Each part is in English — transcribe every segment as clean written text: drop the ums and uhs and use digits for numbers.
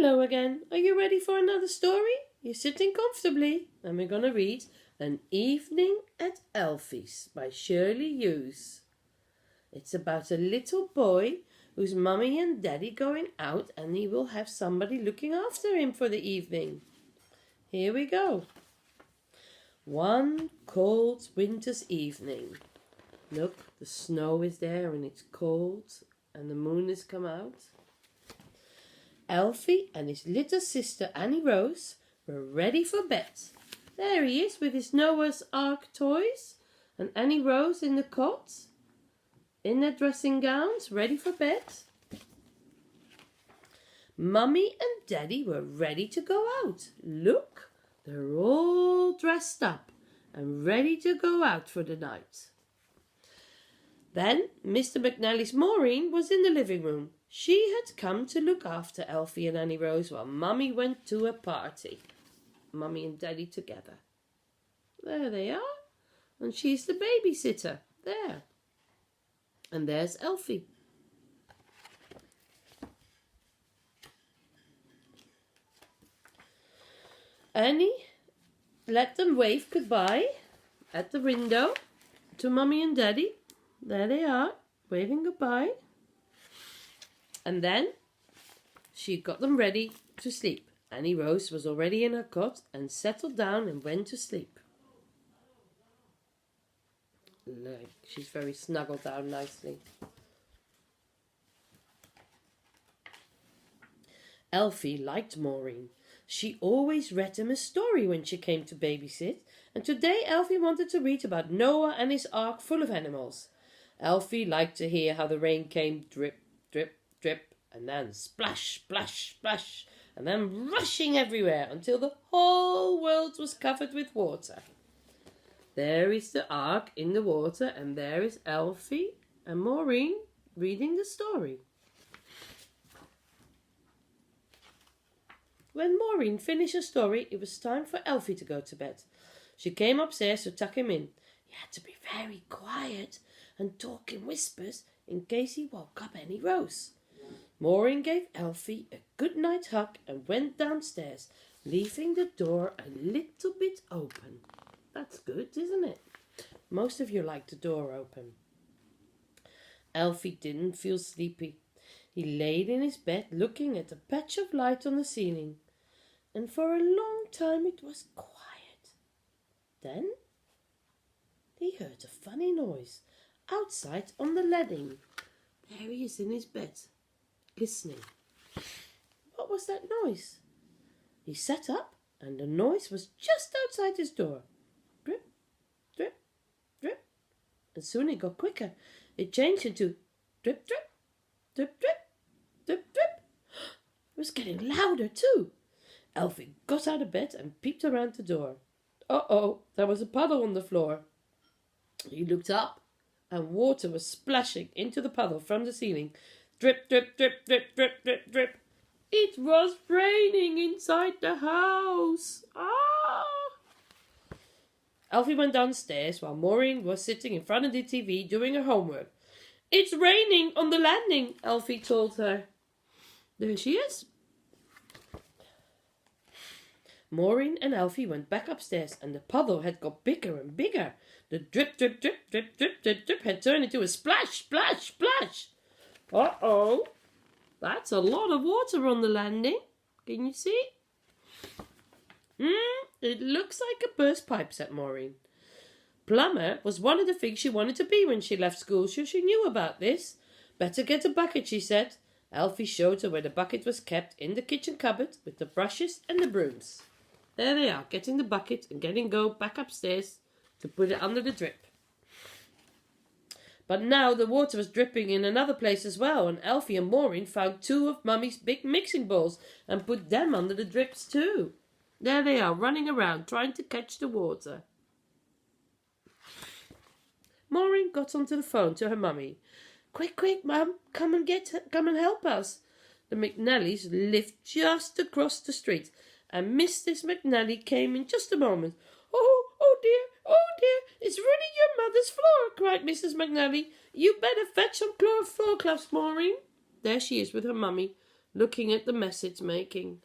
Hello again. Are you ready for another story? You're sitting comfortably, and we're going to read An Evening at Alfies by Shirley Hughes. It's about a little boy whose mummy and daddy going out, and he will have somebody looking after him for the evening. Here we go. One cold winter's evening. Look, the snow is there and it's cold, and the moon has come out. Alfie and his little sister Annie Rose were ready for bed. There he is with his Noah's Ark toys, and Annie Rose in the cot, in their dressing gowns, ready for bed. Mummy and Daddy were ready to go out. Look, they're all dressed up and ready to go out for the night. Then Mr. McNally's Maureen was in the living room. She had come to look after Alfie and Annie Rose while Mummy went to a party. Mummy and Daddy together. There they are. And she's the babysitter. There. And there's Alfie. Annie let them wave goodbye at the window to Mummy and Daddy. There they are, waving goodbye. And then she got them ready to sleep. Annie Rose was already in her cot and settled down and went to sleep. Look, she's very snuggled down nicely. Alfie liked Maureen. She always read him a story when she came to babysit, and today Alfie wanted to read about Noah and his ark full of animals. Alfie liked to hear how the rain came drip, drip, drip, and then splash, splash, splash, and then rushing everywhere until the whole world was covered with water. There is the ark in the water, and there is Alfie and Maureen reading the story. When Maureen finished her story, it was time for Alfie to go to bed. She came upstairs to tuck him in. He had to be very quiet and talk in whispers in case he woke up Annie Rose. Maureen gave Alfie a good night hug and went downstairs, leaving the door a little bit open. That's good, isn't it? Most of you like the door open. Alfie didn't feel sleepy. He laid in his bed looking at a patch of light on the ceiling, and for a long time it was quiet. Then he heard a funny noise outside on the landing. There he is in his bed, listening. What was that noise? He sat up, and the noise was just outside his door. Drip, drip, drip. And soon it got quicker. It changed into drip, drip, drip, drip, drip, drip. It was getting louder too. Alfie got out of bed and peeped around the door. Uh-oh, there was a puddle on the floor. He looked up, and water was splashing into the puddle from the ceiling. Drip, drip, drip, drip, drip, drip, drip. It was raining inside the house. Ah! Alfie went downstairs while Maureen was sitting in front of the TV doing her homework. It's raining on the landing, Alfie told her. There she is. Maureen and Alfie went back upstairs, and the puddle had got bigger and bigger. The drip, drip, drip, drip, drip, drip, drip had turned into a splash, splash, splash. Uh-oh. That's a lot of water on the landing. Can you see? It looks like a burst pipe, said Maureen. Plumber was one of the things she wanted to be when she left school, so she knew about this. Better get a bucket, she said. Alfie showed her where the bucket was kept in the kitchen cupboard with the brushes and the brooms. There they are, getting the bucket and getting go back upstairs to put it under the drip. But now the water was dripping in another place as well, and Alfie and Maureen found two of Mummy's big mixing bowls and put them under the drips too. There they are, running around, trying to catch the water. Maureen got onto the phone to her mummy. Quick, quick, Mum, come and help us. The McNallys lived just across the street, and Mrs. McNally came in just a moment. Oh dear, it's ruining your mother's floor, cried Mrs. McNally. You better fetch some floor cloths, Maureen. There she is with her mummy. looking at the mess it's making.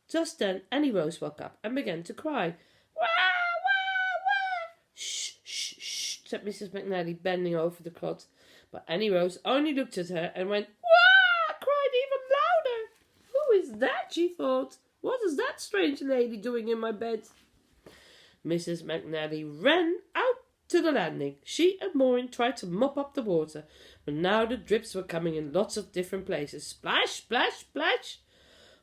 Just then Annie Rose woke up and began to cry. Wah, wah, wah. Shh, shh, shh, said Mrs. McNally, bending over the cot. But Annie Rose only looked at her and went, wah, cried even louder. Who is that, she thought. What is that strange lady doing in my bed? Mrs. McNally ran out to the landing. She and Maureen tried to mop up the water, but now the drips were coming in lots of different places. Splash, splash, splash.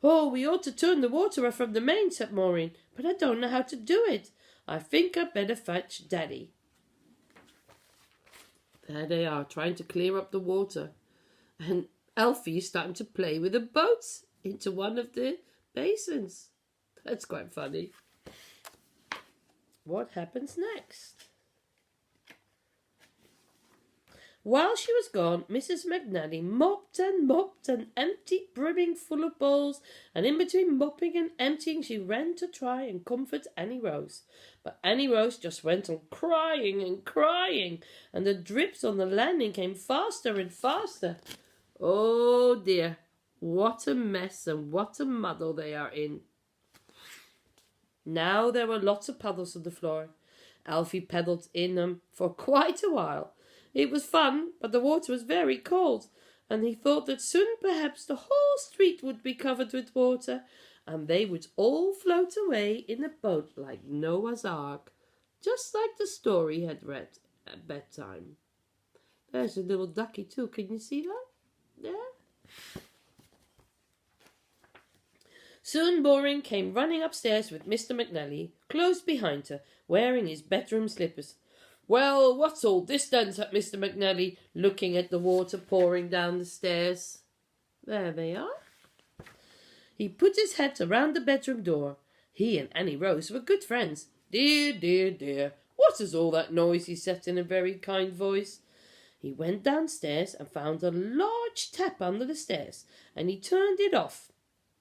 Oh, we ought to turn the water off from the main, said Maureen, but I don't know how to do it. I think I'd better fetch Daddy. There they are, trying to clear up the water. And Alfie is starting to play with the boats into one of the basins. That's quite funny. What happens next? While she was gone, Mrs. McNally mopped and emptied, brimming full of bowls, and in between mopping and emptying she ran to try and comfort Annie Rose. But Annie Rose just went on crying and crying, and the drips on the landing came faster and faster. Oh dear, what a mess and what a muddle they are in. Now there were lots of puddles on the floor. Alfie paddled in them for quite a while. It was fun, but the water was very cold, and he thought that soon perhaps the whole street would be covered with water, and they would all float away in a boat like Noah's Ark, just like the story he had read at bedtime. There's a little ducky too, can you see that? There? Soon Maureen came running upstairs with Mr. McNally close behind her, wearing his bedroom slippers. Well, what's all this then, said Mr. McNally, looking at the water pouring down the stairs. There they are. He put his head around the bedroom door. He and Annie Rose were good friends. Dear, dear, dear, what is all that noise? He said in a very kind voice. He went downstairs and found a large tap under the stairs, and he turned it off.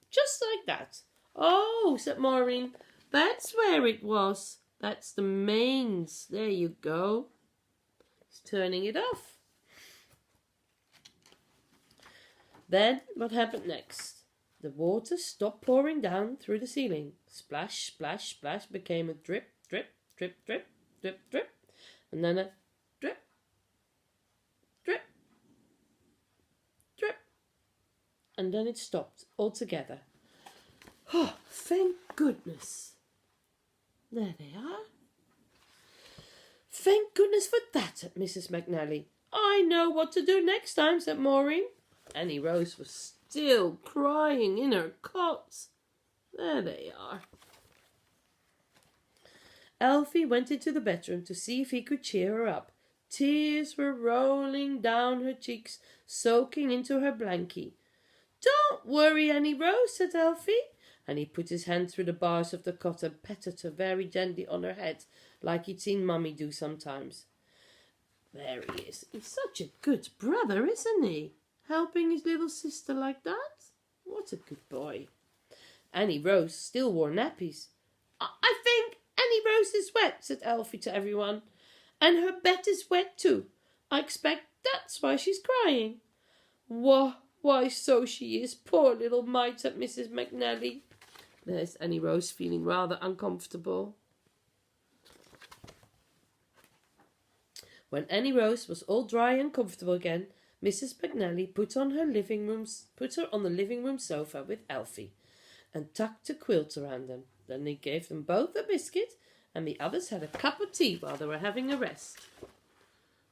Just like that. Oh, said Maureen, that's where it was. That's the mains. There you go. He's turning it off. Then what happened next? The water stopped pouring down through the ceiling. Splash, splash, splash became a drip, drip, drip, drip, drip, drip. And then a drip, drip, drip. And then it stopped altogether. Oh, thank goodness. There they are. Thank goodness for that, said Mrs. McNally. I know what to do next time, said Maureen. Annie Rose was still crying in her cot. There they are. Alfie went into the bedroom to see if he could cheer her up. Tears were rolling down her cheeks, soaking into her blankie. Don't worry, Annie Rose, said Alfie. And he put his hand through the bars of the cot and patted her very gently on her head, like he'd seen Mummy do sometimes. There he is. He's such a good brother, isn't he? Helping his little sister like that. What a good boy. Annie Rose still wore nappies. I think Annie Rose is wet, said Alfie to everyone. And her bed is wet too. I expect that's why she's crying. Why, so she is, poor little mite, said Mrs. McNally. There's Annie Rose feeling rather uncomfortable. When Annie Rose was all dry and comfortable again, Mrs. McNally put her on the living room sofa with Alfie, and tucked a quilt around them. Then they gave them both a biscuit, and the others had a cup of tea while they were having a rest.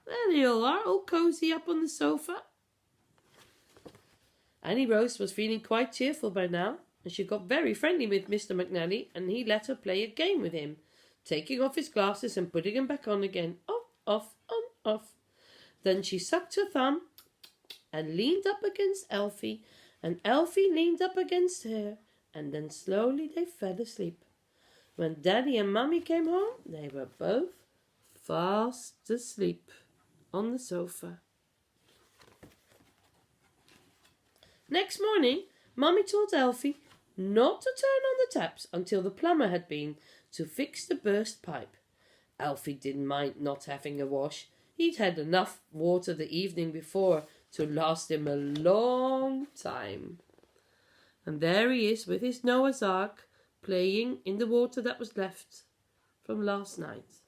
There they all are, all cosy up on the sofa. Annie Rose was feeling quite cheerful by now, and she got very friendly with Mr. McNally, and he let her play a game with him, taking off his glasses and putting them back on again. Off, off, on, off. Then she sucked her thumb and leaned up against Alfie, and Alfie leaned up against her, and then slowly they fell asleep. When Daddy and Mummy came home, they were both fast asleep on the sofa. Next morning, Mummy told Alfie not to turn on the taps until the plumber had been to fix the burst pipe. Alfie didn't mind not having a wash. He'd had enough water the evening before to last him a long time. And there he is with his Noah's Ark, playing in the water that was left from last night.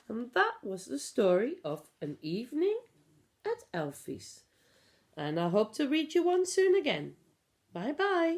And that was the story of An Evening at Alfies. And I hope to read you one soon again. Bye bye.